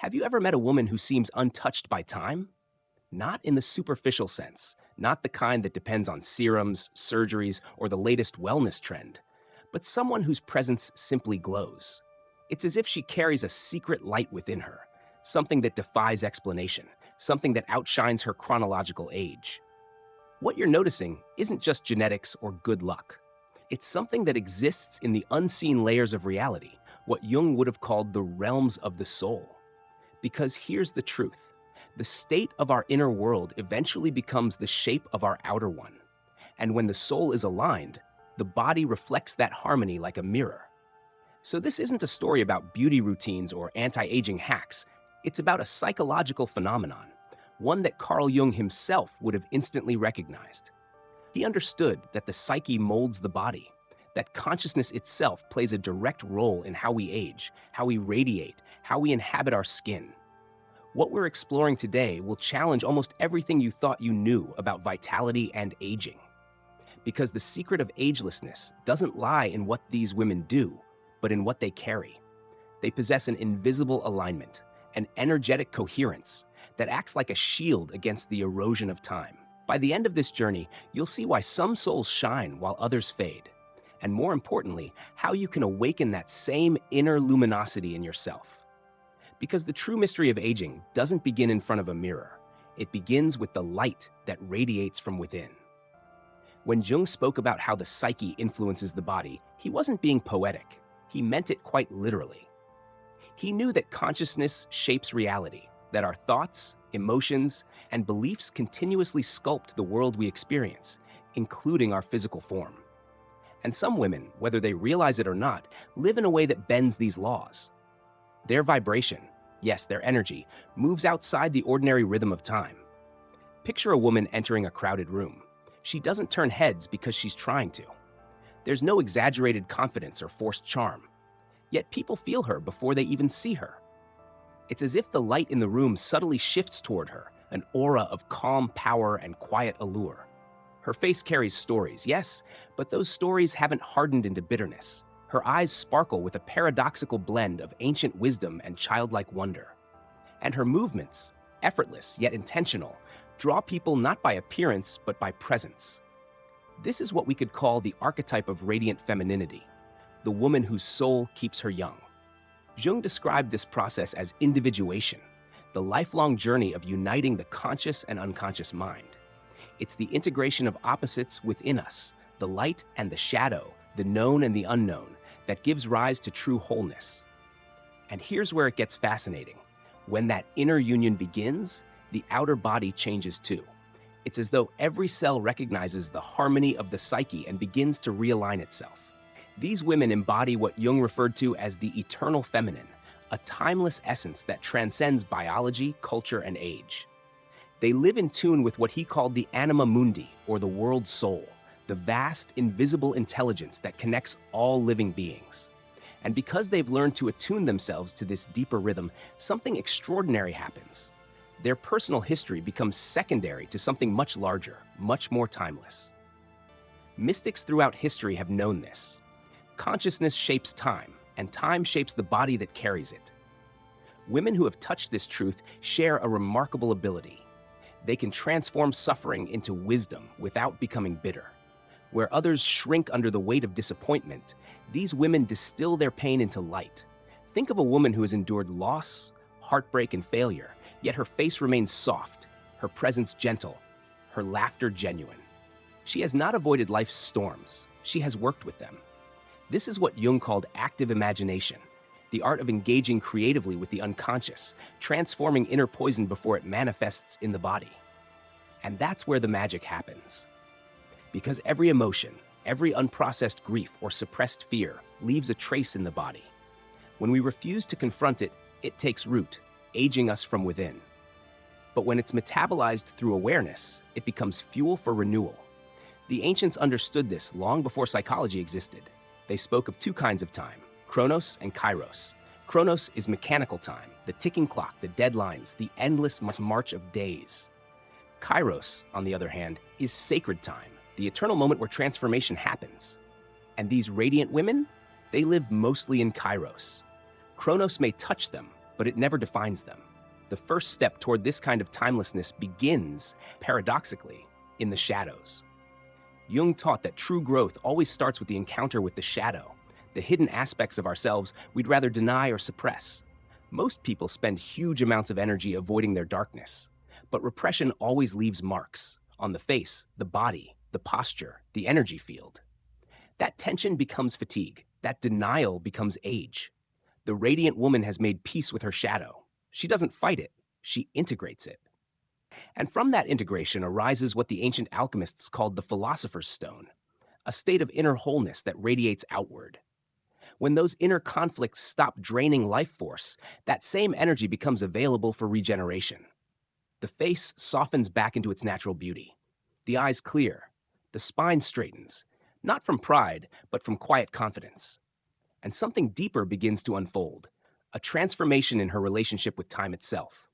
Have you ever met a woman who seems untouched by time? Not in the superficial sense, not the kind that depends on serums, surgeries, or the latest wellness trend, but someone whose presence simply glows. It's as if she carries a secret light within her, something that defies explanation, something that outshines her chronological age. What you're noticing isn't just genetics or good luck. It's something that exists in the unseen layers of reality, what Jung would have called the realms of the soul. Because here's the truth. The state of our inner world eventually becomes the shape of our outer one. And when the soul is aligned, the body reflects that harmony like a mirror. So this isn't a story about beauty routines or anti-aging hacks. It's about a psychological phenomenon, one that Carl Jung himself would have instantly recognized. He understood that the psyche molds the body, that consciousness itself plays a direct role in how we age, how we radiate, how we inhabit our skin. What we're exploring today will challenge almost everything you thought you knew about vitality and aging. Because the secret of agelessness doesn't lie in what these women do, but in what they carry. They possess an invisible alignment, an energetic coherence that acts like a shield against the erosion of time. By the end of this journey, you'll see why some souls shine while others fade. And more importantly, how you can awaken that same inner luminosity in yourself. Because the true mystery of aging doesn't begin in front of a mirror. It begins with the light that radiates from within. When Jung spoke about how the psyche influences the body, he wasn't being poetic. He meant it quite literally. He knew that consciousness shapes reality, that our thoughts, emotions, and beliefs continuously sculpt the world we experience, including our physical form. And some women, whether they realize it or not, live in a way that bends these laws. Their vibration, yes, their energy, moves outside the ordinary rhythm of time. Picture a woman entering a crowded room. She doesn't turn heads because she's trying to. There's no exaggerated confidence or forced charm. Yet people feel her before they even see her. It's as if the light in the room subtly shifts toward her, an aura of calm power and quiet allure. Her face carries stories, yes, but those stories haven't hardened into bitterness. Her eyes sparkle with a paradoxical blend of ancient wisdom and childlike wonder. And her movements, effortless yet intentional, draw people not by appearance but by presence. This is what we could call the archetype of radiant femininity, the woman whose soul keeps her young. Jung described this process as individuation, the lifelong journey of uniting the conscious and unconscious mind. It's the integration of opposites within us, the light and the shadow, the known and the unknown, that gives rise to true wholeness. And here's where it gets fascinating. When that inner union begins, the outer body changes too. It's as though every cell recognizes the harmony of the psyche and begins to realign itself. These women embody what Jung referred to as the eternal feminine, a timeless essence that transcends biology, culture, and age. They live in tune with what he called the anima mundi, or the world soul, the vast, invisible intelligence that connects all living beings. And because they've learned to attune themselves to this deeper rhythm, something extraordinary happens. Their personal history becomes secondary to something much larger, much more timeless. Mystics throughout history have known this. Consciousness shapes time, and time shapes the body that carries it. Women who have touched this truth share a remarkable ability. They can transform suffering into wisdom without becoming bitter. Where others shrink under the weight of disappointment, these women distill their pain into light. Think of a woman who has endured loss, heartbreak, and failure, yet her face remains soft, her presence gentle, her laughter genuine. She has not avoided life's storms, she has worked with them. This is what Jung called active imagination, the art of engaging creatively with the unconscious, transforming inner poison before it manifests in the body. And that's where the magic happens. Because every emotion, every unprocessed grief or suppressed fear leaves a trace in the body. When we refuse to confront it, it takes root, aging us from within. But when it's metabolized through awareness, it becomes fuel for renewal. The ancients understood this long before psychology existed. They spoke of two kinds of time, chronos and kairos. Chronos is mechanical time, the ticking clock, the deadlines, the endless march of days. Kairos, on the other hand, is sacred time, the eternal moment where transformation happens. And these radiant women, they live mostly in Kairos. Chronos may touch them, but it never defines them. The first step toward this kind of timelessness begins, paradoxically, in the shadows. Jung taught that true growth always starts with the encounter with the shadow, the hidden aspects of ourselves we'd rather deny or suppress. Most people spend huge amounts of energy avoiding their darkness, but repression always leaves marks on the face, the body, the posture, the energy field. That tension becomes fatigue. That denial becomes age. The radiant woman has made peace with her shadow. She doesn't fight it, she integrates it. And from that integration arises what the ancient alchemists called the philosopher's stone, a state of inner wholeness that radiates outward. When those inner conflicts stop draining life force, that same energy becomes available for regeneration. The face softens back into its natural beauty. The eyes clear. The spine straightens, not from pride, but from quiet confidence. And something deeper begins to unfold, a transformation in her relationship with time itself.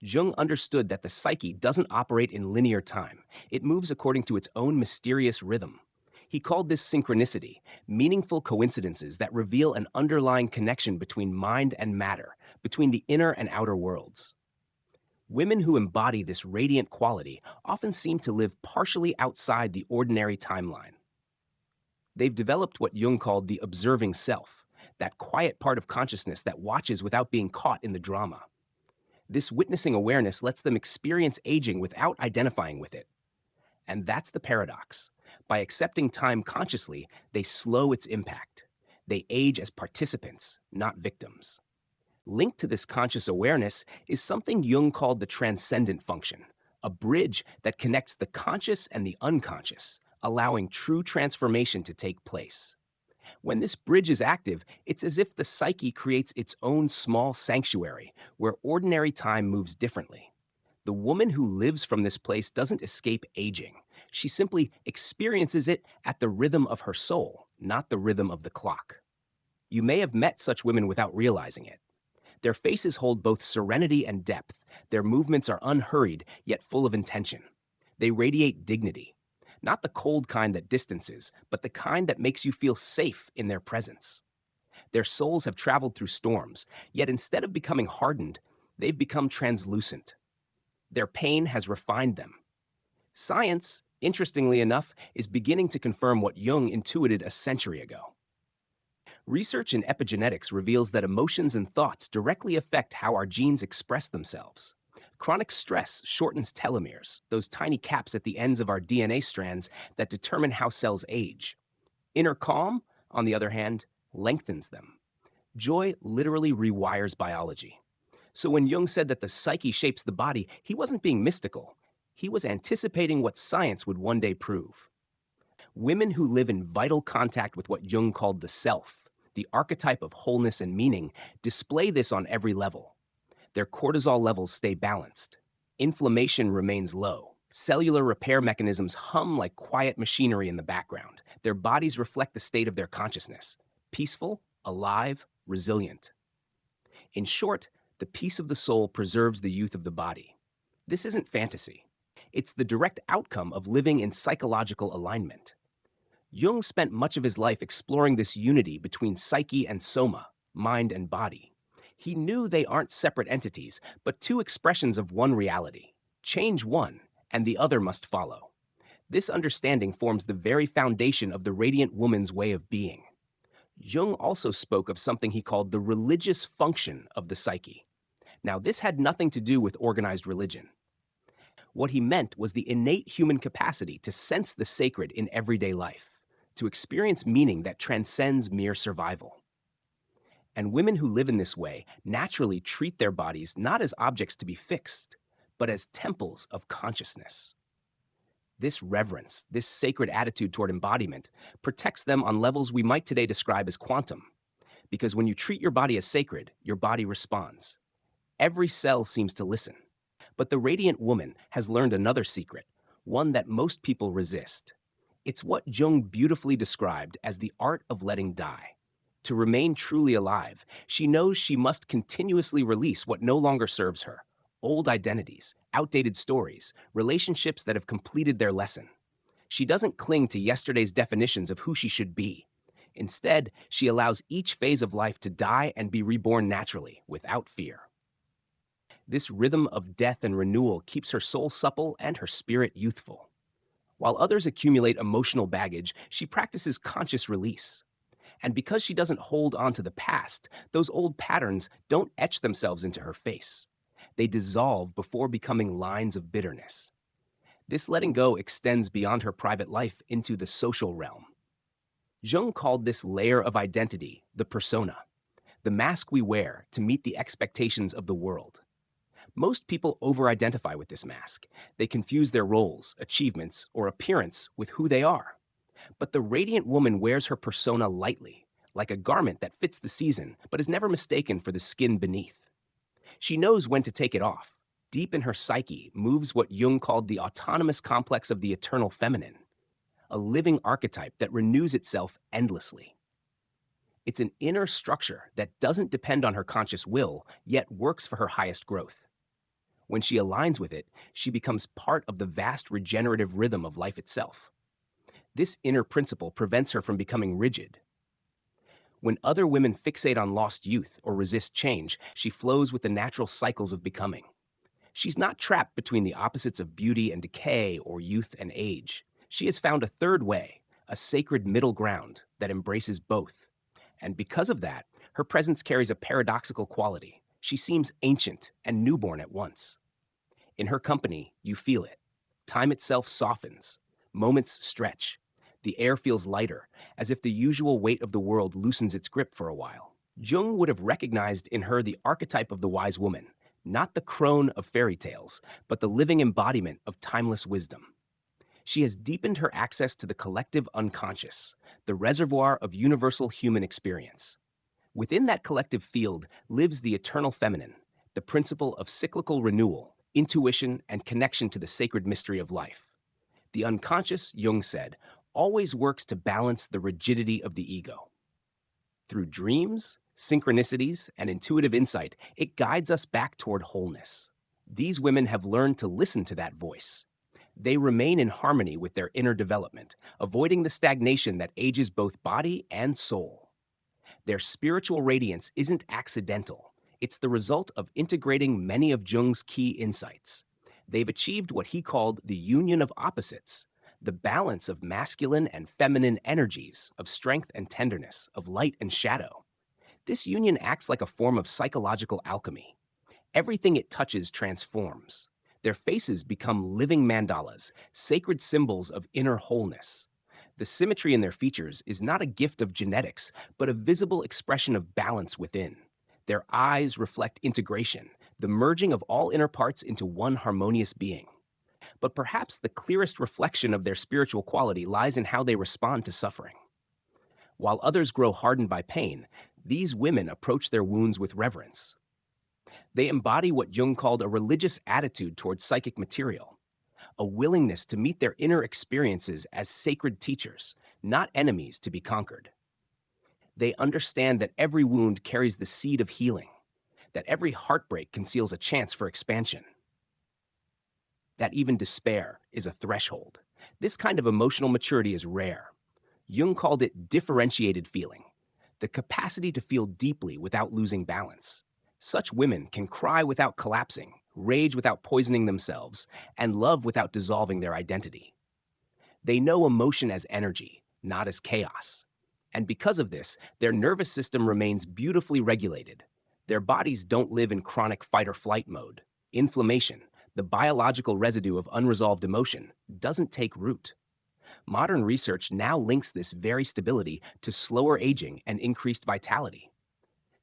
Jung understood that the psyche doesn't operate in linear time. It moves according to its own mysterious rhythm. He called this synchronicity, meaningful coincidences that reveal an underlying connection between mind and matter, between the inner and outer worlds. Women who embody this radiant quality often seem to live partially outside the ordinary timeline. They've developed what Jung called the observing self, that quiet part of consciousness that watches without being caught in the drama. This witnessing awareness lets them experience aging without identifying with it. And that's the paradox. By accepting time consciously, they slow its impact. They age as participants, not victims. Linked to this conscious awareness is something Jung called the transcendent function, a bridge that connects the conscious and the unconscious, allowing true transformation to take place. When this bridge is active, it's as if the psyche creates its own small sanctuary where ordinary time moves differently. The woman who lives from this place doesn't escape aging. She simply experiences it at the rhythm of her soul, not the rhythm of the clock. You may have met such women without realizing it. Their faces hold both serenity and depth. Their movements are unhurried, yet full of intention. They radiate dignity, not the cold kind that distances, but the kind that makes you feel safe in their presence. Their souls have traveled through storms, yet instead of becoming hardened, they've become translucent. Their pain has refined them. Science, interestingly enough, is beginning to confirm what Jung intuited a century ago. Research in epigenetics reveals that emotions and thoughts directly affect how our genes express themselves. Chronic stress shortens telomeres, those tiny caps at the ends of our DNA strands that determine how cells age. Inner calm, on the other hand, lengthens them. Joy literally rewires biology. So when Jung said that the psyche shapes the body, he wasn't being mystical. He was anticipating what science would one day prove. Women who live in vital contact with what Jung called the self, the archetype of wholeness and meaning, display this on every level. Their cortisol levels stay balanced. Inflammation remains low. Cellular repair mechanisms hum like quiet machinery in the background. Their bodies reflect the state of their consciousness: peaceful, alive, resilient. In short, the peace of the soul preserves the youth of the body. This isn't fantasy. It's the direct outcome of living in psychological alignment. Jung spent much of his life exploring this unity between psyche and soma, mind and body. He knew they aren't separate entities, but two expressions of one reality. Change one, and the other must follow. This understanding forms the very foundation of the radiant woman's way of being. Jung also spoke of something he called the religious function of the psyche. Now, this had nothing to do with organized religion. What he meant was the innate human capacity to sense the sacred in everyday life, to experience meaning that transcends mere survival. And women who live in this way naturally treat their bodies not as objects to be fixed, but as temples of consciousness. This reverence, this sacred attitude toward embodiment, protects them on levels we might today describe as quantum. Because when you treat your body as sacred, your body responds. Every cell seems to listen. But the radiant woman has learned another secret, one that most people resist. It's what Jung beautifully described as the art of letting die. To remain truly alive, she knows she must continuously release what no longer serves her: old identities, outdated stories, relationships that have completed their lesson. She doesn't cling to yesterday's definitions of who she should be. Instead, she allows each phase of life to die and be reborn naturally, without fear. This rhythm of death and renewal keeps her soul supple and her spirit youthful. While others accumulate emotional baggage, she practices conscious release. And because she doesn't hold on to the past, those old patterns don't etch themselves into her face. They dissolve before becoming lines of bitterness. This letting go extends beyond her private life into the social realm. Jung called this layer of identity the persona, the mask we wear to meet the expectations of the world. Most people over-identify with this mask. They confuse their roles, achievements, or appearance with who they are. But the radiant woman wears her persona lightly, like a garment that fits the season, but is never mistaken for the skin beneath. She knows when to take it off. Deep in her psyche moves what Jung called the autonomous complex of the eternal feminine, a living archetype that renews itself endlessly. It's an inner structure that doesn't depend on her conscious will, yet works for her highest growth. When she aligns with it, she becomes part of the vast regenerative rhythm of life itself. This inner principle prevents her from becoming rigid. When other women fixate on lost youth or resist change, she flows with the natural cycles of becoming. She's not trapped between the opposites of beauty and decay or youth and age. She has found a third way, a sacred middle ground that embraces both. And because of that, her presence carries a paradoxical quality. She seems ancient and newborn at once. In her company, you feel it. Time itself softens. Moments stretch. The air feels lighter, as if the usual weight of the world loosens its grip for a while. Jung would have recognized in her the archetype of the wise woman, not the crone of fairy tales, but the living embodiment of timeless wisdom. She has deepened her access to the collective unconscious, the reservoir of universal human experience. Within that collective field lives the eternal feminine, the principle of cyclical renewal, intuition, and connection to the sacred mystery of life. The unconscious, Jung said, always works to balance the rigidity of the ego. Through dreams, synchronicities, and intuitive insight, it guides us back toward wholeness. These women have learned to listen to that voice. They remain in harmony with their inner development, avoiding the stagnation that ages both body and soul. Their spiritual radiance isn't accidental. It's the result of integrating many of Jung's key insights. They've achieved what he called the union of opposites, the balance of masculine and feminine energies, of strength and tenderness, of light and shadow. This union acts like a form of psychological alchemy. Everything it touches transforms. Their faces become living mandalas, sacred symbols of inner wholeness. The symmetry in their features is not a gift of genetics, but a visible expression of balance within. Their eyes reflect integration, the merging of all inner parts into one harmonious being. But perhaps the clearest reflection of their spiritual quality lies in how they respond to suffering. While others grow hardened by pain, these women approach their wounds with reverence. They embody what Jung called a religious attitude towards psychic material, a willingness to meet their inner experiences as sacred teachers, not enemies to be conquered. They understand that every wound carries the seed of healing, that every heartbreak conceals a chance for expansion, that even despair is a threshold. This kind of emotional maturity is rare. Jung called it differentiated feeling, the capacity to feel deeply without losing balance. Such women can cry without collapsing, rage without poisoning themselves, and love without dissolving their identity. They know emotion as energy, not as chaos. And because of this, their nervous system remains beautifully regulated. Their bodies don't live in chronic fight-or-flight mode. Inflammation, the biological residue of unresolved emotion, doesn't take root. Modern research now links this very stability to slower aging and increased vitality.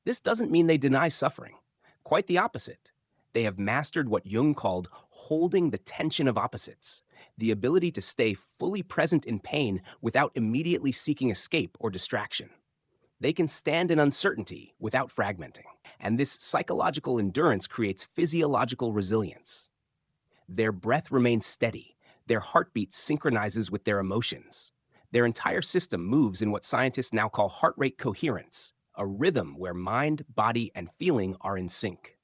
This doesn't mean they deny suffering. Quite the opposite. They have mastered what Jung called holding the tension of opposites, the ability to stay fully present in pain without immediately seeking escape or distraction. They can stand in uncertainty without fragmenting, and this psychological endurance creates physiological resilience. Their breath remains steady, their heartbeat synchronizes with their emotions. Their entire system moves in what scientists now call heart rate coherence, a rhythm where mind, body, and feeling are in sync.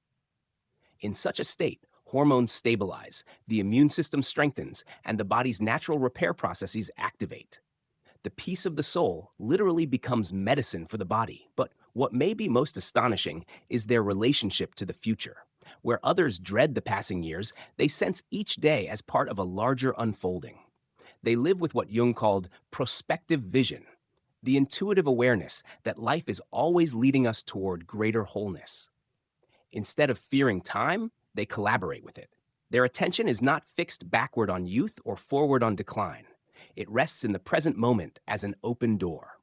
In such a state, hormones stabilize, the immune system strengthens, and the body's natural repair processes activate. The peace of the soul literally becomes medicine for the body. But what may be most astonishing is their relationship to the future. Where others dread the passing years, they sense each day as part of a larger unfolding. They live with what Jung called prospective vision, the intuitive awareness that life is always leading us toward greater wholeness. Instead of fearing time, they collaborate with it. Their attention is not fixed backward on youth or forward on decline. It rests in the present moment as an open door.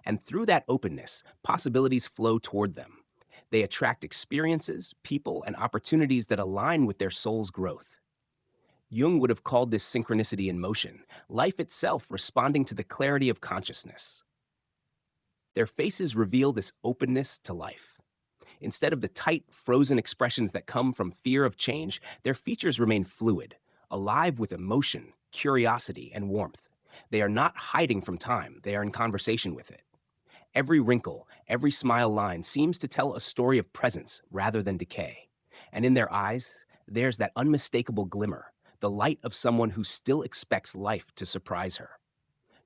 And through that openness, possibilities flow toward them. They attract experiences, people, and opportunities that align with their soul's growth. Jung would have called this synchronicity in motion, life itself responding to the clarity of consciousness. Their faces reveal this openness to life. Instead of the tight, frozen expressions that come from fear of change, their features remain fluid, alive with emotion, curiosity, and warmth. They are not hiding from time, they are in conversation with it. Every wrinkle, every smile line seems to tell a story of presence rather than decay. And in their eyes, there's that unmistakable glimmer, the light of someone who still expects life to surprise her.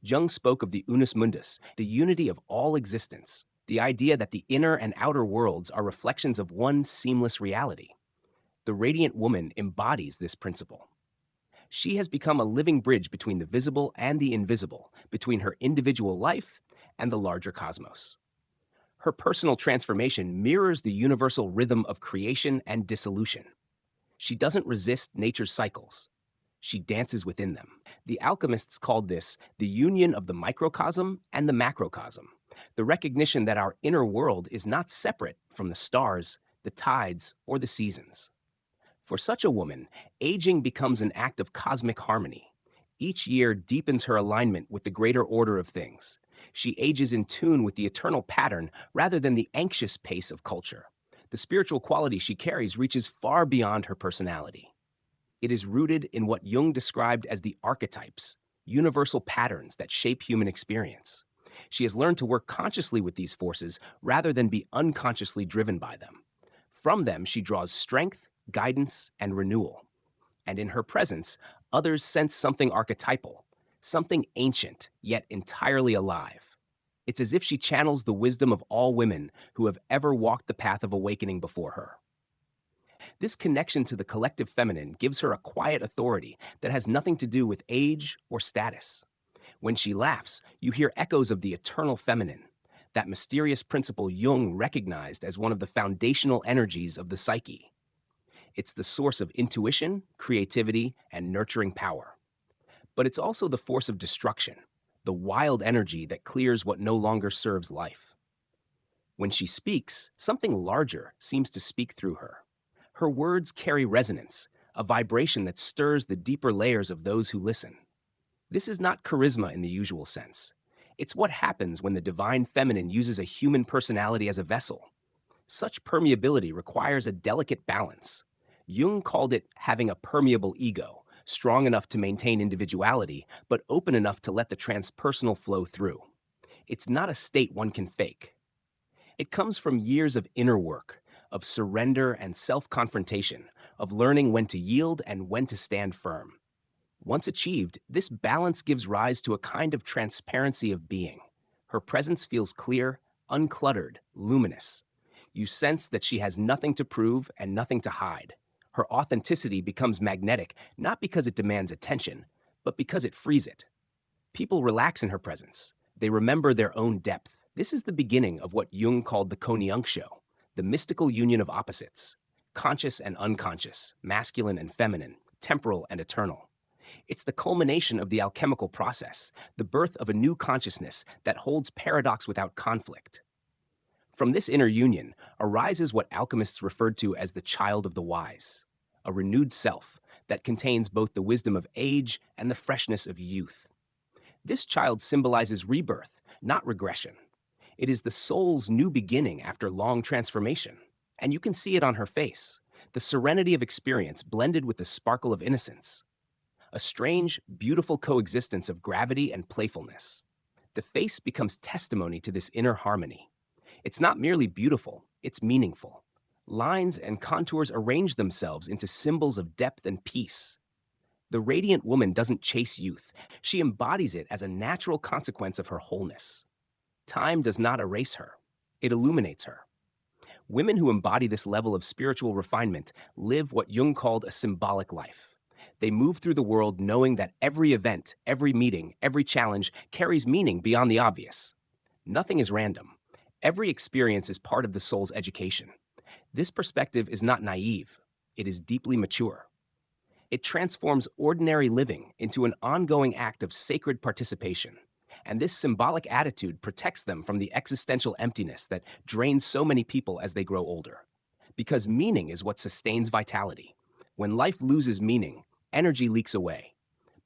Jung spoke of the unus mundus, the unity of all existence, the idea that the inner and outer worlds are reflections of one seamless reality. The radiant woman embodies this principle. She has become a living bridge between the visible and the invisible, between her individual life and the larger cosmos. Her personal transformation mirrors the universal rhythm of creation and dissolution. She doesn't resist nature's cycles. She dances within them. The alchemists called this the union of the microcosm and the macrocosm, the recognition that our inner world is not separate from the stars, the tides, or the seasons. For such a woman, aging becomes an act of cosmic harmony. Each year deepens her alignment with the greater order of things. She ages in tune with the eternal pattern rather than the anxious pace of culture. The spiritual quality she carries reaches far beyond her personality. It is rooted in what Jung described as the archetypes, universal patterns that shape human experience. She has learned to work consciously with these forces rather than be unconsciously driven by them. From them, she draws strength, guidance, and renewal. And in her presence, others sense something archetypal, something ancient, yet entirely alive. It's as if she channels the wisdom of all women who have ever walked the path of awakening before her. This connection to the collective feminine gives her a quiet authority that has nothing to do with age or status. When she laughs, you hear echoes of the eternal feminine, that mysterious principle Jung recognized as one of the foundational energies of the psyche. It's the source of intuition, creativity, and nurturing power. But it's also the force of destruction, the wild energy that clears what no longer serves life. When she speaks, something larger seems to speak through her. Her words carry resonance, a vibration that stirs the deeper layers of those who listen. This is not charisma in the usual sense. It's what happens when the divine feminine uses a human personality as a vessel. Such permeability requires a delicate balance. Jung called it having a permeable ego, strong enough to maintain individuality, but open enough to let the transpersonal flow through. It's not a state one can fake. It comes from years of inner work, of surrender and self-confrontation, of learning when to yield and when to stand firm. Once achieved, this balance gives rise to a kind of transparency of being. Her presence feels clear, uncluttered, luminous. You sense that she has nothing to prove and nothing to hide. Her authenticity becomes magnetic, not because it demands attention, but because it frees it. People relax in her presence. They remember their own depth. This is the beginning of what Jung called the Konjunktio, the mystical union of opposites, conscious and unconscious, masculine and feminine, temporal and eternal. It's the culmination of the alchemical process, the birth of a new consciousness that holds paradox without conflict. From this inner union arises what alchemists referred to as the child of the wise, a renewed self that contains both the wisdom of age and the freshness of youth. This child symbolizes rebirth, not regression. It is the soul's new beginning after long transformation, and you can see it on her face, the serenity of experience blended with the sparkle of innocence. A strange, beautiful coexistence of gravity and playfulness. The face becomes testimony to this inner harmony. It's not merely beautiful, it's meaningful. Lines and contours arrange themselves into symbols of depth and peace. The radiant woman doesn't chase youth. She embodies it as a natural consequence of her wholeness. Time does not erase her. It illuminates her. Women who embody this level of spiritual refinement live what Jung called a symbolic life. They move through the world knowing that every event, every meeting, every challenge carries meaning beyond the obvious. Nothing is random. Every experience is part of the soul's education. This perspective is not naive. It is deeply mature. It transforms ordinary living into an ongoing act of sacred participation. And this symbolic attitude protects them from the existential emptiness that drains so many people as they grow older. Because meaning is what sustains vitality. When life loses meaning, energy leaks away.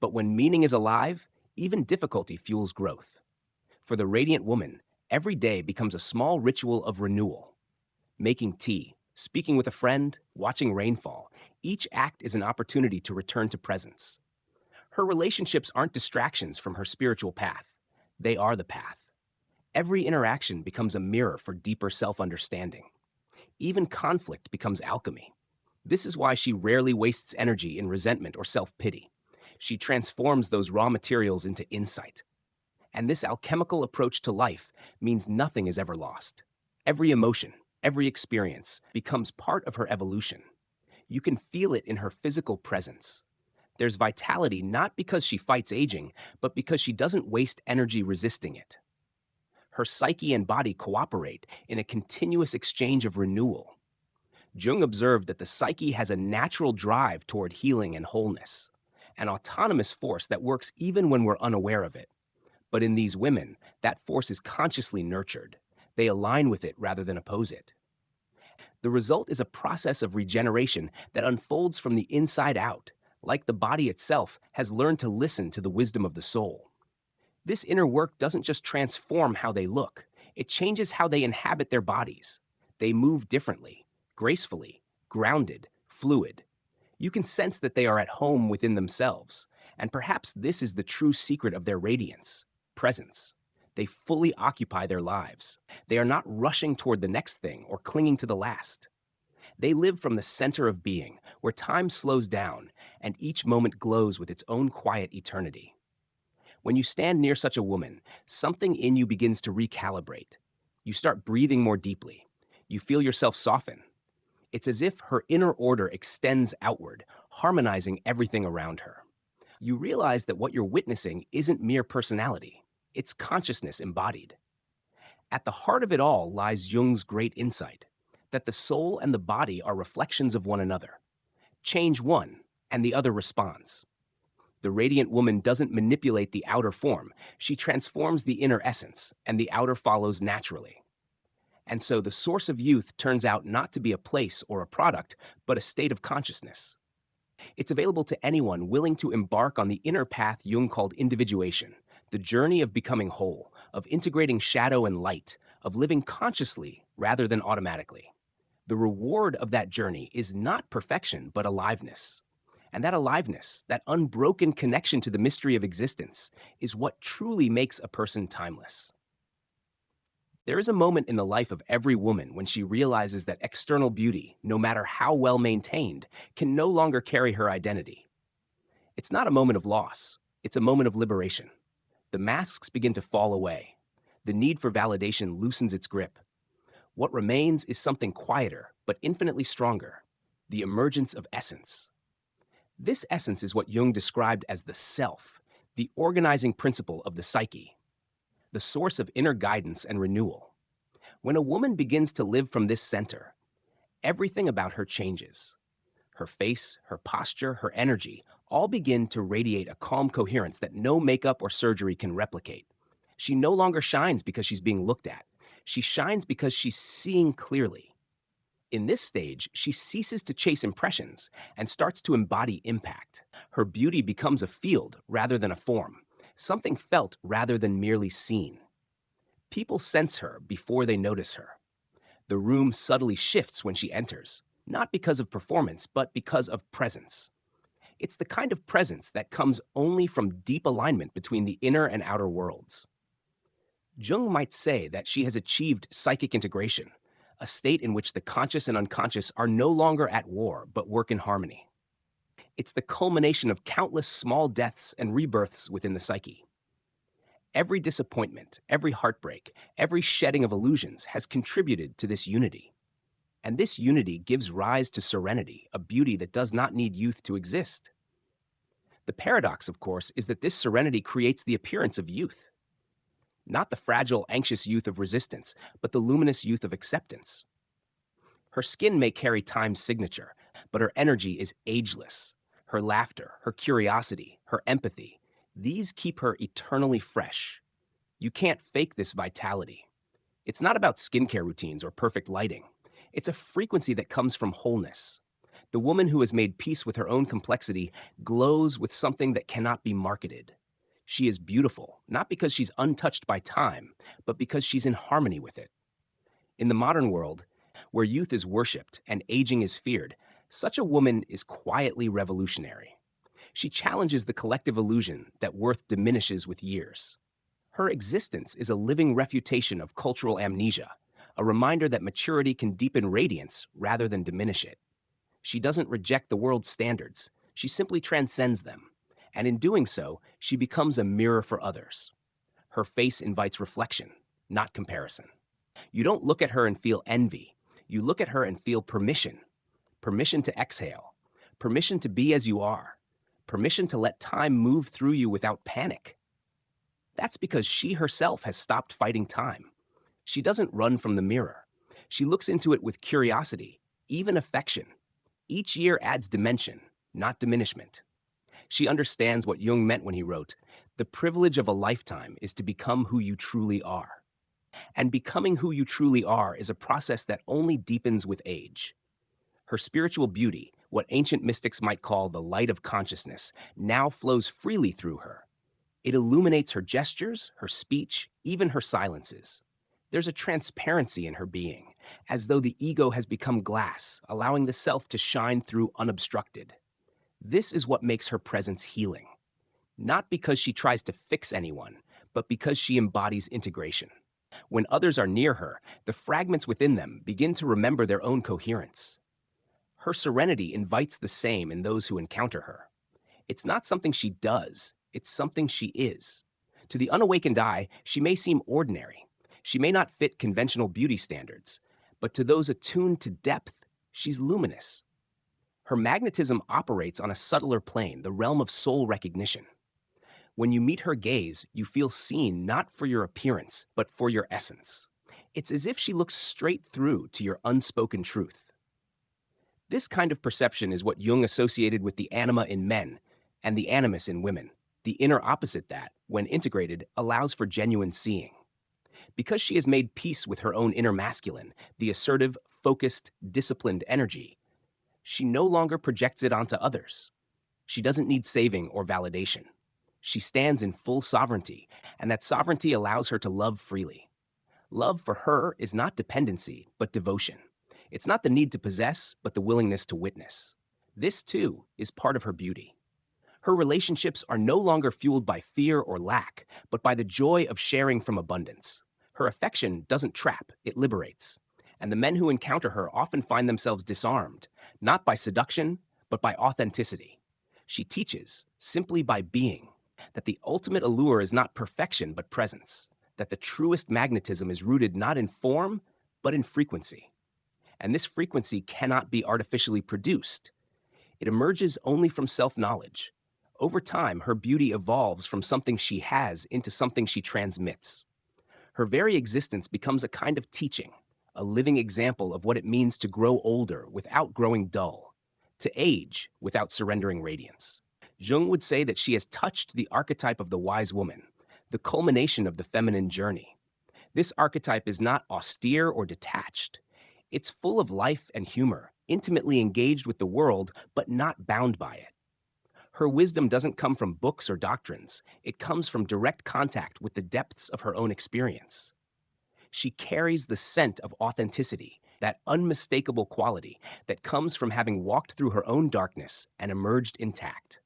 But when meaning is alive, even difficulty fuels growth. For the radiant woman, every day becomes a small ritual of renewal. Making tea, speaking with a friend, watching rainfall, each act is an opportunity to return to presence. Her relationships aren't distractions from her spiritual path. They are the path. Every interaction becomes a mirror for deeper self-understanding. Even conflict becomes alchemy. This is why she rarely wastes energy in resentment or self-pity. She transforms those raw materials into insight. And this alchemical approach to life means nothing is ever lost. Every emotion, every experience becomes part of her evolution. You can feel it in her physical presence. There's vitality not because she fights aging, but because she doesn't waste energy resisting it. Her psyche and body cooperate in a continuous exchange of renewal. Jung observed that the psyche has a natural drive toward healing and wholeness, an autonomous force that works even when we're unaware of it. But in these women, that force is consciously nurtured. They align with it rather than oppose it. The result is a process of regeneration that unfolds from the inside out. Like the body itself, has learned to listen to the wisdom of the soul. This inner work doesn't just transform how they look, it changes how they inhabit their bodies. They move differently, gracefully, grounded, fluid. You can sense that they are at home within themselves, and perhaps this is the true secret of their radiance, presence. They fully occupy their lives. They are not rushing toward the next thing or clinging to the last. They live from the center of being, where time slows down and each moment glows with its own quiet eternity. When you stand near such a woman, something in you begins to recalibrate. You start breathing more deeply. You feel yourself soften. It's as if her inner order extends outward, harmonizing everything around her. You realize that what you're witnessing isn't mere personality. It's consciousness embodied. At the heart of it all lies Jung's great insight, that the soul and the body are reflections of one another. Change one, and the other responds. The radiant woman doesn't manipulate the outer form. She transforms the inner essence, and the outer follows naturally. And so the source of youth turns out not to be a place or a product, but a state of consciousness. It's available to anyone willing to embark on the inner path Jung called individuation, the journey of becoming whole, of integrating shadow and light, of living consciously rather than automatically. The reward of that journey is not perfection, but aliveness. And that aliveness, that unbroken connection to the mystery of existence, is what truly makes a person timeless. There is a moment in the life of every woman when she realizes that external beauty, no matter how well maintained, can no longer carry her identity. It's not a moment of loss, it's a moment of liberation. The masks begin to fall away. The need for validation loosens its grip. What remains is something quieter, but infinitely stronger, the emergence of essence. This essence is what Jung described as the self, the organizing principle of the psyche, the source of inner guidance and renewal. When a woman begins to live from this center, everything about her changes. Her face, her posture, her energy all begin to radiate a calm coherence that no makeup or surgery can replicate. She no longer shines because she's being looked at. She shines because she's seeing clearly. In this stage, she ceases to chase impressions and starts to embody impact. Her beauty becomes a field rather than a form, something felt rather than merely seen. People sense her before they notice her. The room subtly shifts when she enters, not because of performance, but because of presence. It's the kind of presence that comes only from deep alignment between the inner and outer worlds. Jung might say that she has achieved psychic integration, a state in which the conscious and unconscious are no longer at war, but work in harmony. It's the culmination of countless small deaths and rebirths within the psyche. Every disappointment, every heartbreak, every shedding of illusions has contributed to this unity. And this unity gives rise to serenity, a beauty that does not need youth to exist. The paradox, of course, is that this serenity creates the appearance of youth. Not the fragile, anxious youth of resistance, but the luminous youth of acceptance. Her skin may carry time's signature, but her energy is ageless. Her laughter, her curiosity, her empathy, these keep her eternally fresh. You can't fake this vitality. It's not about skincare routines or perfect lighting. It's a frequency that comes from wholeness. The woman who has made peace with her own complexity glows with something that cannot be marketed. She is beautiful, not because she's untouched by time, but because she's in harmony with it. In the modern world, where youth is worshipped and aging is feared, such a woman is quietly revolutionary. She challenges the collective illusion that worth diminishes with years. Her existence is a living refutation of cultural amnesia, a reminder that maturity can deepen radiance rather than diminish it. She doesn't reject the world's standards, she simply transcends them. And in doing so, she becomes a mirror for others. Her face invites reflection, not comparison. You don't look at her and feel envy. You look at her and feel permission. Permission to exhale. Permission to be as you are. Permission to let time move through you without panic. That's because she herself has stopped fighting time. She doesn't run from the mirror. She looks into it with curiosity, even affection. Each year adds dimension, not diminishment. She understands what Jung meant when he wrote, "The privilege of a lifetime is to become who you truly are." And becoming who you truly are is a process that only deepens with age. Her spiritual beauty, what ancient mystics might call the light of consciousness, now flows freely through her. It illuminates her gestures, her speech, even her silences. There's a transparency in her being, as though the ego has become glass, allowing the self to shine through unobstructed. This is what makes her presence healing. Not because she tries to fix anyone, but because she embodies integration. When others are near her, the fragments within them begin to remember their own coherence. Her serenity invites the same in those who encounter her. It's not something she does, it's something she is. To the unawakened eye, she may seem ordinary. She may not fit conventional beauty standards, but to those attuned to depth, she's luminous. Her magnetism operates on a subtler plane, the realm of soul recognition. When you meet her gaze, you feel seen not for your appearance, but for your essence. It's as if she looks straight through to your unspoken truth. This kind of perception is what Jung associated with the anima in men and the animus in women, the inner opposite that, when integrated, allows for genuine seeing. Because she has made peace with her own inner masculine, the assertive, focused, disciplined energy, she no longer projects it onto others. She doesn't need saving or validation. She stands in full sovereignty, and that sovereignty allows her to love freely. Love for her is not dependency, but devotion. It's not the need to possess, but the willingness to witness. This, too, is part of her beauty. Her relationships are no longer fueled by fear or lack, but by the joy of sharing from abundance. Her affection doesn't trap, it liberates. And the men who encounter her often find themselves disarmed, not by seduction, but by authenticity. She teaches, simply by being, that the ultimate allure is not perfection, but presence, that the truest magnetism is rooted not in form, but in frequency. And this frequency cannot be artificially produced. It emerges only from self-knowledge. Over time, her beauty evolves from something she has into something she transmits. Her very existence becomes a kind of teaching, a living example of what it means to grow older without growing dull, to age without surrendering radiance. Jung would say that she has touched the archetype of the wise woman, the culmination of the feminine journey. This archetype is not austere or detached. It's full of life and humor, intimately engaged with the world, but not bound by it. Her wisdom doesn't come from books or doctrines. It comes from direct contact with the depths of her own experience. She carries the scent of authenticity, that unmistakable quality that comes from having walked through her own darkness and emerged intact.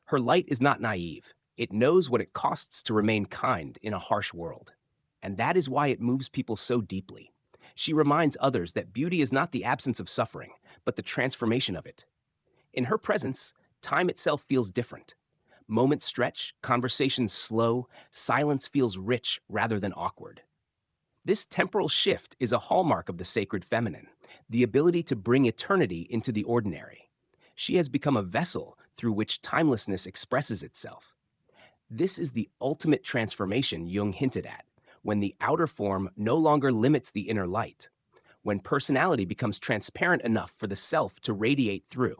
Her light is not naive. It knows what it costs to remain kind in a harsh world. And that is why it moves people so deeply. She reminds others that beauty is not the absence of suffering, but the transformation of it. In her presence, Time itself feels different. Moments stretch, conversations slow, silence feels rich rather than awkward. This temporal shift is a hallmark of the sacred feminine, the ability to bring eternity into the ordinary. She has become a vessel through which timelessness expresses itself. This is the ultimate transformation Jung hinted at, when the outer form no longer limits the inner light, when personality becomes transparent enough for the self to radiate through.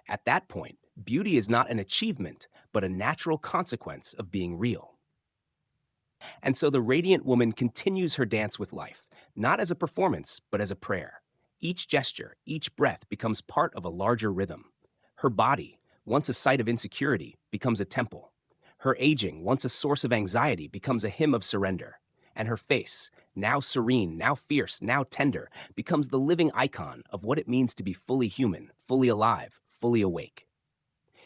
At that point, beauty is not an achievement, but a natural consequence of being real. And so the radiant woman continues her dance with life, not as a performance, but as a prayer. Each gesture, each breath becomes part of a larger rhythm. Her body, once a site of insecurity, becomes a temple. Her aging, once a source of anxiety, becomes a hymn of surrender. And her face, now serene, now fierce, now tender, becomes the living icon of what it means to be fully human, fully alive, fully awake.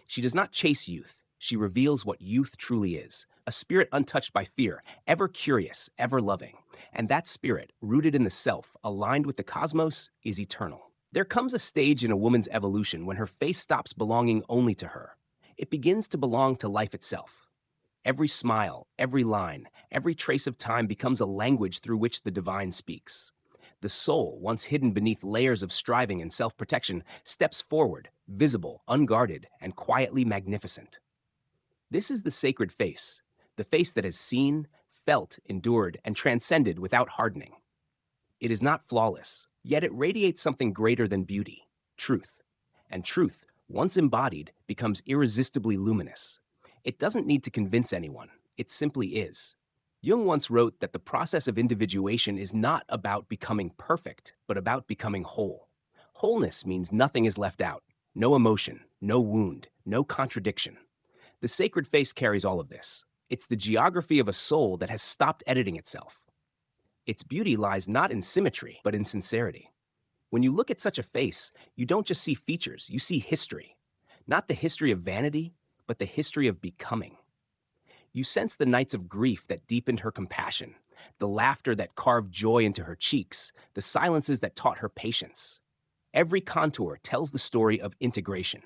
She does not chase youth. She reveals what youth truly is, a spirit untouched by fear, ever curious, ever loving. And that spirit, rooted in the self, aligned with the cosmos, is eternal. There comes a stage in a woman's evolution when her face stops belonging only to her. It begins to belong to life itself. Every smile, every line, every trace of time becomes a language through which the divine speaks. The soul, once hidden beneath layers of striving and self-protection, steps forward, visible, unguarded, and quietly magnificent. This is the sacred face, the face that has seen, felt, endured, and transcended without hardening. It is not flawless, yet it radiates something greater than beauty, truth. And truth, once embodied, becomes irresistibly luminous. It doesn't need to convince anyone, it simply is. Jung once wrote that the process of individuation is not about becoming perfect, but about becoming whole. Wholeness means nothing is left out, no emotion, no wound, no contradiction. The sacred face carries all of this. It's the geography of a soul that has stopped editing itself. Its beauty lies not in symmetry, but in sincerity. When you look at such a face, you don't just see features, you see history. Not the history of vanity, but the history of becoming. You sense the nights of grief that deepened her compassion, the laughter that carved joy into her cheeks, the silences that taught her patience. Every contour tells the story of integration.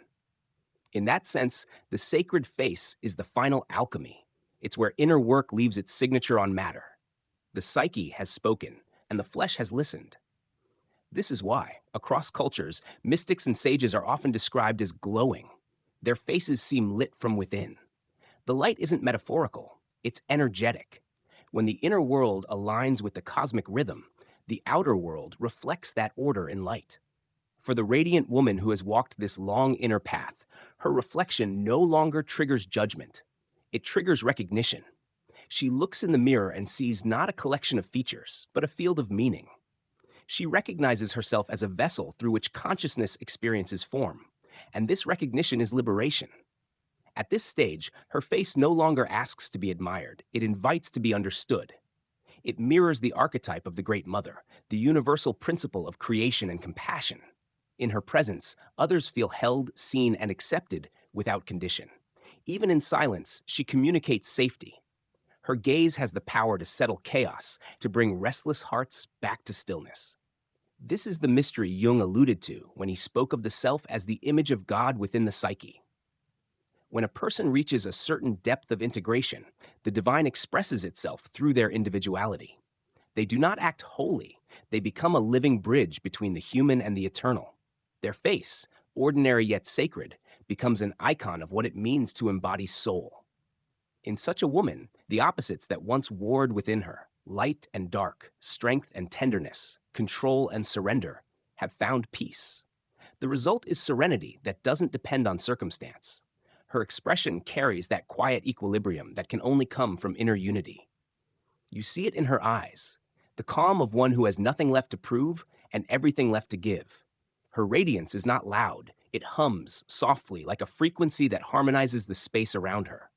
In that sense, the sacred face is the final alchemy. It's where inner work leaves its signature on matter. The psyche has spoken, and the flesh has listened. This is why, across cultures, mystics and sages are often described as glowing. Their faces seem lit from within. The light isn't metaphorical, it's energetic. When the inner world aligns with the cosmic rhythm, the outer world reflects that order in light. For the radiant woman who has walked this long inner path, her reflection no longer triggers judgment. It triggers recognition. She looks in the mirror and sees not a collection of features, but a field of meaning. She recognizes herself as a vessel through which consciousness experiences form, and this recognition is liberation. At this stage, her face no longer asks to be admired, it invites to be understood. It mirrors the archetype of the Great Mother, the universal principle of creation and compassion. In her presence, others feel held, seen, and accepted without condition. Even in silence, she communicates safety. Her gaze has the power to settle chaos, to bring restless hearts back to stillness. This is the mystery Jung alluded to when he spoke of the self as the image of God within the psyche. When a person reaches a certain depth of integration, the divine expresses itself through their individuality. They do not act wholly, they become a living bridge between the human and the eternal. Their face, ordinary yet sacred, becomes an icon of what it means to embody soul. In such a woman, the opposites that once warred within her, light and dark, strength and tenderness, control and surrender, have found peace. The result is serenity that doesn't depend on circumstance. Her expression carries that quiet equilibrium that can only come from inner unity. You see it in her eyes, the calm of one who has nothing left to prove and everything left to give. Her radiance is not loud, it hums softly like a frequency that harmonizes the space around her.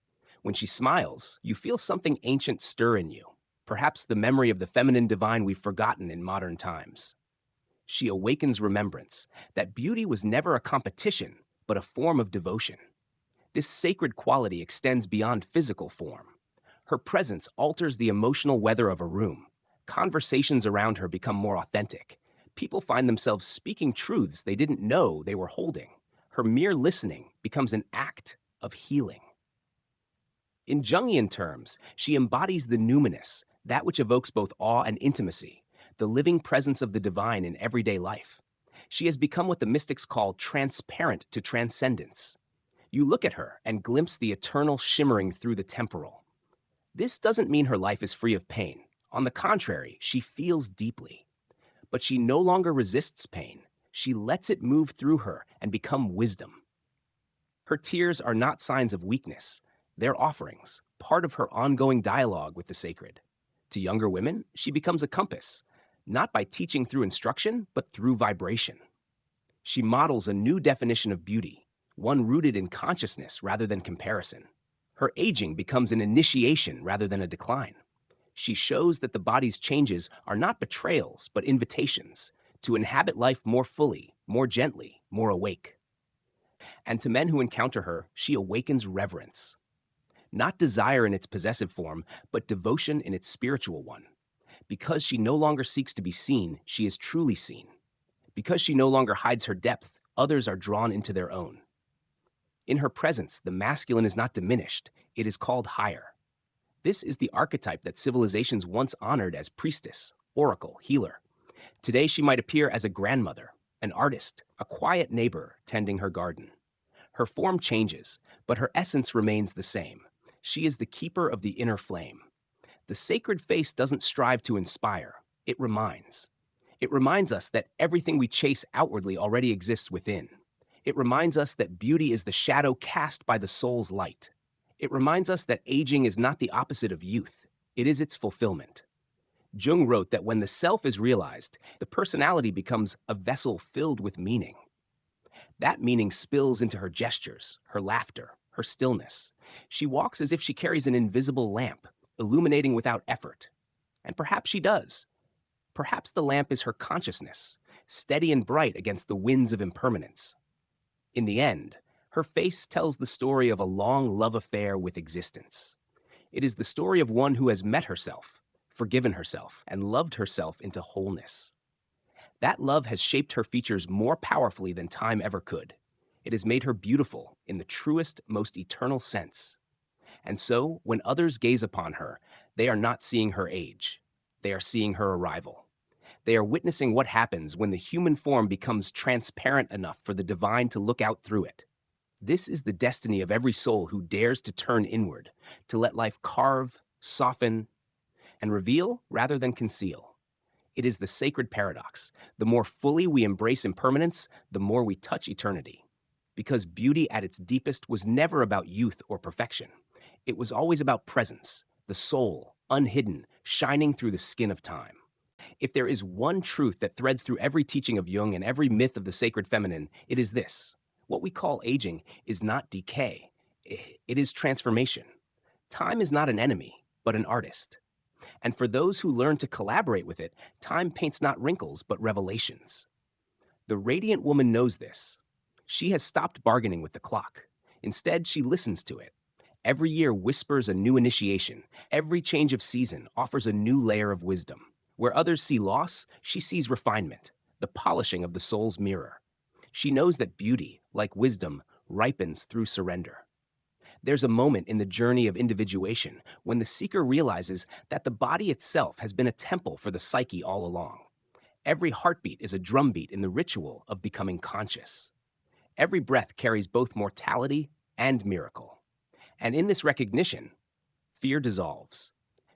When she smiles, you feel something ancient stir in you, perhaps the memory of the feminine divine we've forgotten in modern times. She awakens remembrance that beauty was never a competition, but a form of devotion. This sacred quality extends beyond physical form. Her presence alters the emotional weather of a room. Conversations around her become more authentic. People find themselves speaking truths they didn't know they were holding. Her mere listening becomes an act of healing. In Jungian terms, she embodies the numinous, that which evokes both awe and intimacy, the living presence of the divine in everyday life. She has become what the mystics call transparent to transcendence. You look at her and glimpse the eternal shimmering through the temporal. This doesn't mean her life is free of pain. On the contrary, she feels deeply. But she no longer resists pain. She lets it move through her and become wisdom. Her tears are not signs of weakness. They're offerings, part of her ongoing dialogue with the sacred. To younger women, she becomes a compass, not by teaching through instruction, but through vibration. She models a new definition of beauty, one rooted in consciousness rather than comparison. Her aging becomes an initiation rather than a decline. She shows that the body's changes are not betrayals, but invitations to inhabit life more fully, more gently, more awake. And to men who encounter her, she awakens reverence. Not desire in its possessive form, but devotion in its spiritual one. Because she no longer seeks to be seen, she is truly seen. Because she no longer hides her depth, others are drawn into their own. In her presence, the masculine is not diminished, it is called higher. This is the archetype that civilizations once honored as priestess, oracle, healer. Today she might appear as a grandmother, an artist, a quiet neighbor tending her garden. Her form changes, but her essence remains the same. She is the keeper of the inner flame. The sacred face doesn't strive to inspire, it reminds. It reminds us that everything we chase outwardly already exists within. It reminds us that beauty is the shadow cast by the soul's light. It reminds us that aging is not the opposite of youth, it is its fulfillment. Jung wrote that when the self is realized, the personality becomes a vessel filled with meaning. That meaning spills into her gestures, her laughter, her stillness. She walks as if she carries an invisible lamp, illuminating without effort. And perhaps she does. Perhaps the lamp is her consciousness, steady and bright against the winds of impermanence. In the end, her face tells the story of a long love affair with existence. It is the story of one who has met herself, forgiven herself, and loved herself into wholeness. That love has shaped her features more powerfully than time ever could. It has made her beautiful in the truest, most eternal sense. And so, when others gaze upon her, they are not seeing her age. They are seeing her arrival. They are witnessing what happens when the human form becomes transparent enough for the divine to look out through it. This is the destiny of every soul who dares to turn inward, to let life carve, soften, and reveal rather than conceal. It is the sacred paradox. The more fully we embrace impermanence, the more we touch eternity. Because beauty at its deepest was never about youth or perfection. It was always about presence, the soul, unhidden, shining through the skin of time. If there is one truth that threads through every teaching of Jung and every myth of the sacred feminine, it is this. What we call aging is not decay. It is transformation. Time is not an enemy, but an artist. And for those who learn to collaborate with it, time paints not wrinkles, but revelations. The radiant woman knows this. She has stopped bargaining with the clock. Instead, she listens to it. Every year whispers a new initiation. Every change of season offers a new layer of wisdom. Where others see loss, she sees refinement, the polishing of the soul's mirror. She knows that beauty, like wisdom, ripens through surrender. There's a moment in the journey of individuation when the seeker realizes that the body itself has been a temple for the psyche all along. Every heartbeat is a drumbeat in the ritual of becoming conscious. Every breath carries both mortality and miracle. And in this recognition, fear dissolves.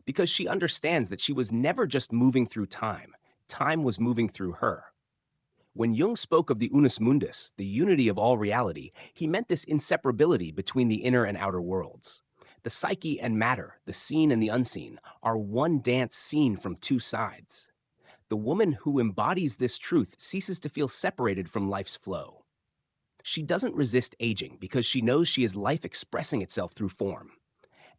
Because she understands that she was never just moving through time. Time was moving through her. When Jung spoke of the unus mundus, the unity of all reality, he meant this inseparability between the inner and outer worlds. The psyche and matter, the seen and the unseen, are one dance seen from two sides. The woman who embodies this truth ceases to feel separated from life's flow. She doesn't resist aging because she knows she is life expressing itself through form.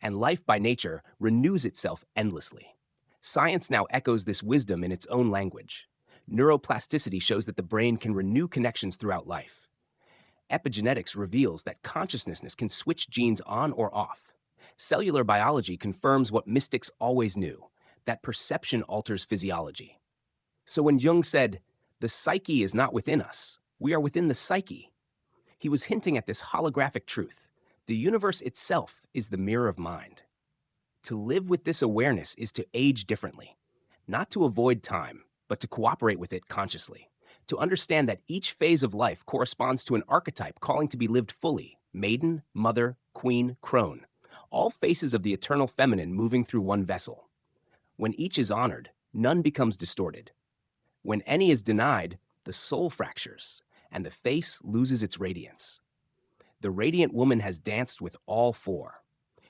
And life by nature renews itself endlessly. Science now echoes this wisdom in its own language. Neuroplasticity shows that the brain can renew connections throughout life. Epigenetics reveals that consciousness can switch genes on or off. Cellular biology confirms what mystics always knew, that perception alters physiology. So when Jung said, "The psyche is not within us, we are within the psyche," He was hinting at this holographic truth. The universe itself is the mirror of mind. To live with this awareness is to age differently, not to avoid time, but to cooperate with it consciously. To understand that each phase of life corresponds to an archetype calling to be lived fully: maiden, mother, queen, crone, all faces of the eternal feminine moving through one vessel. When each is honored, none becomes distorted. When any is denied, the soul fractures, and the face loses its radiance. The radiant woman has danced with all four.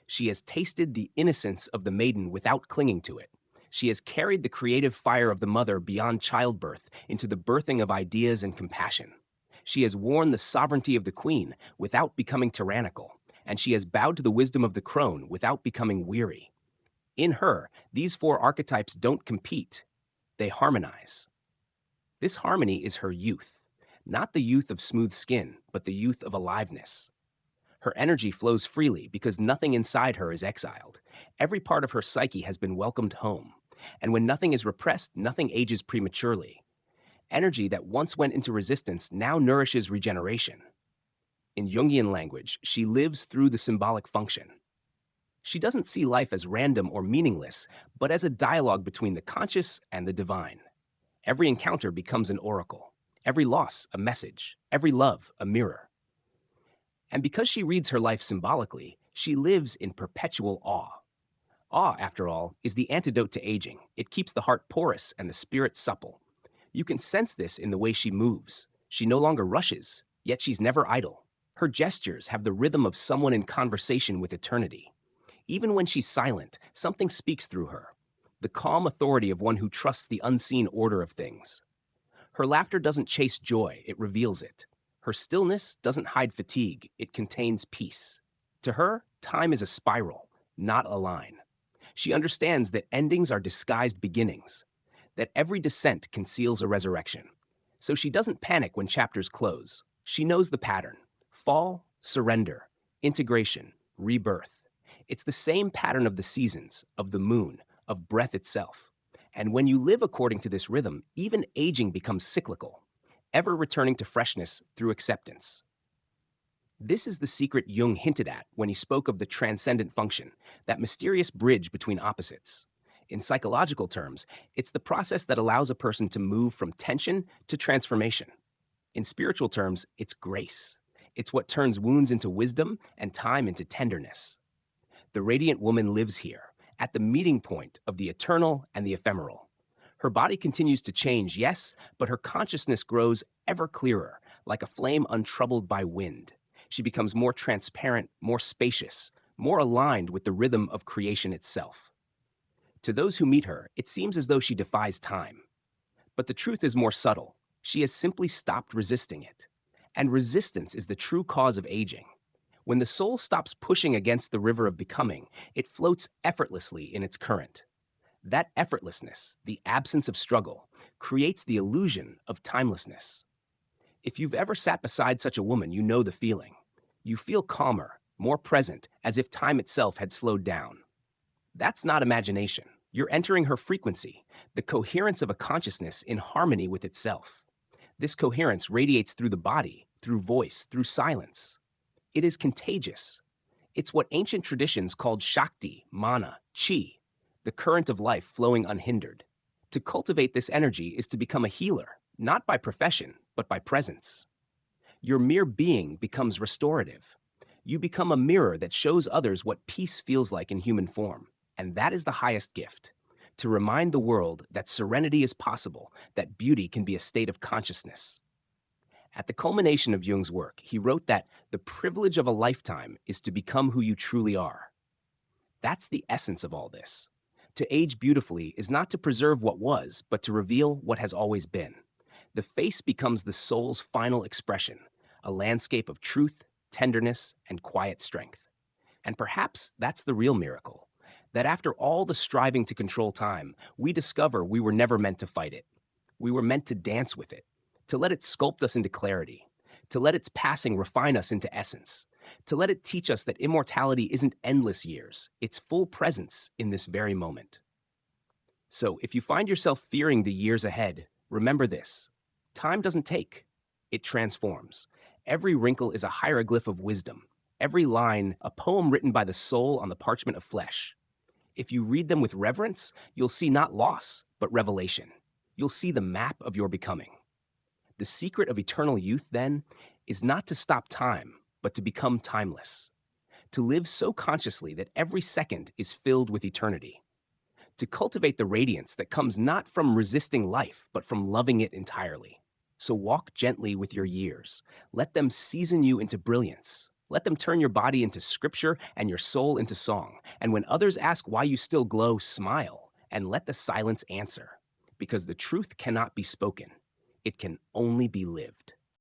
She has tasted the innocence of the maiden without clinging to it. She has carried the creative fire of the mother beyond childbirth into the birthing of ideas and compassion. She has worn the sovereignty of the queen without becoming tyrannical, and she has bowed to the wisdom of the crone without becoming weary. In her, these four archetypes don't compete, they harmonize. This harmony is her youth, not the youth of smooth skin, but the youth of aliveness. Her energy flows freely because nothing inside her is exiled. Every part of her psyche has been welcomed home. And when nothing is repressed, nothing ages prematurely. Energy that once went into resistance now nourishes regeneration. In Jungian language, she lives through the symbolic function. She doesn't see life as random or meaningless, but as a dialogue between the conscious and the divine. Every encounter becomes an oracle. Every loss, a message. Every love, a mirror. And because she reads her life symbolically, she lives in perpetual awe. Awe, after all, is the antidote to aging. It keeps the heart porous and the spirit supple. You can sense this in the way she moves. She no longer rushes, yet she's never idle. Her gestures have the rhythm of someone in conversation with eternity. Even when she's silent, something speaks through her, the calm authority of one who trusts the unseen order of things. Her laughter doesn't chase joy, it reveals it. Her stillness doesn't hide fatigue, it contains peace. To her, time is a spiral, not a line. She understands that endings are disguised beginnings, that every descent conceals a resurrection. So she doesn't panic when chapters close. She knows the pattern: fall, surrender, integration, rebirth. It's the same pattern of the seasons, of the moon, of breath itself. And when you live according to this rhythm, even aging becomes cyclical, ever returning to freshness through acceptance. This is the secret Jung hinted at when he spoke of the transcendent function, that mysterious bridge between opposites. In psychological terms, it's the process that allows a person to move from tension to transformation. In spiritual terms, it's grace. It's what turns wounds into wisdom and time into tenderness. The radiant woman lives here, at the meeting point of the eternal and the ephemeral. Her body continues to change, yes, but her consciousness grows ever clearer, like a flame untroubled by wind. She becomes more transparent, more spacious, more aligned with the rhythm of creation itself. To those who meet her, it seems as though she defies time. But the truth is more subtle. She has simply stopped resisting it. And resistance is the true cause of aging. When the soul stops pushing against the river of becoming, it floats effortlessly in its current. That effortlessness, the absence of struggle, creates the illusion of timelessness. If you've ever sat beside such a woman, you know the feeling. You feel calmer, more present, as if time itself had slowed down. That's not imagination. You're entering her frequency, the coherence of a consciousness in harmony with itself. This coherence radiates through the body, through voice, through silence. It is contagious. It's what ancient traditions called Shakti, mana, chi, the current of life flowing unhindered. To cultivate this energy is to become a healer, not by profession, but by presence. Your mere being becomes restorative. You become a mirror that shows others what peace feels like in human form. And that is the highest gift, to remind the world that serenity is possible, that beauty can be a state of consciousness. At the culmination of Jung's work, he wrote that the privilege of a lifetime is to become who you truly are. That's the essence of all this. To age beautifully is not to preserve what was, but to reveal what has always been. The face becomes the soul's final expression, a landscape of truth, tenderness, and quiet strength. And perhaps that's the real miracle, that after all the striving to control time, we discover we were never meant to fight it. We were meant to dance with it, to let it sculpt us into clarity, to let its passing refine us into essence, to let it teach us that immortality isn't endless years, it's full presence in this very moment. So if you find yourself fearing the years ahead, remember this: time doesn't take, it transforms. Every wrinkle is a hieroglyph of wisdom, every line a poem written by the soul on the parchment of flesh. If you read them with reverence, you'll see not loss, but revelation. You'll see the map of your becoming. The secret of eternal youth, then, is not to stop time, but to become timeless. To live so consciously that every second is filled with eternity. To cultivate the radiance that comes not from resisting life, but from loving it entirely. So walk gently with your years. Let them season you into brilliance. Let them turn your body into scripture and your soul into song. And when others ask why you still glow, smile and let the silence answer. Because the truth cannot be spoken. It can only be lived.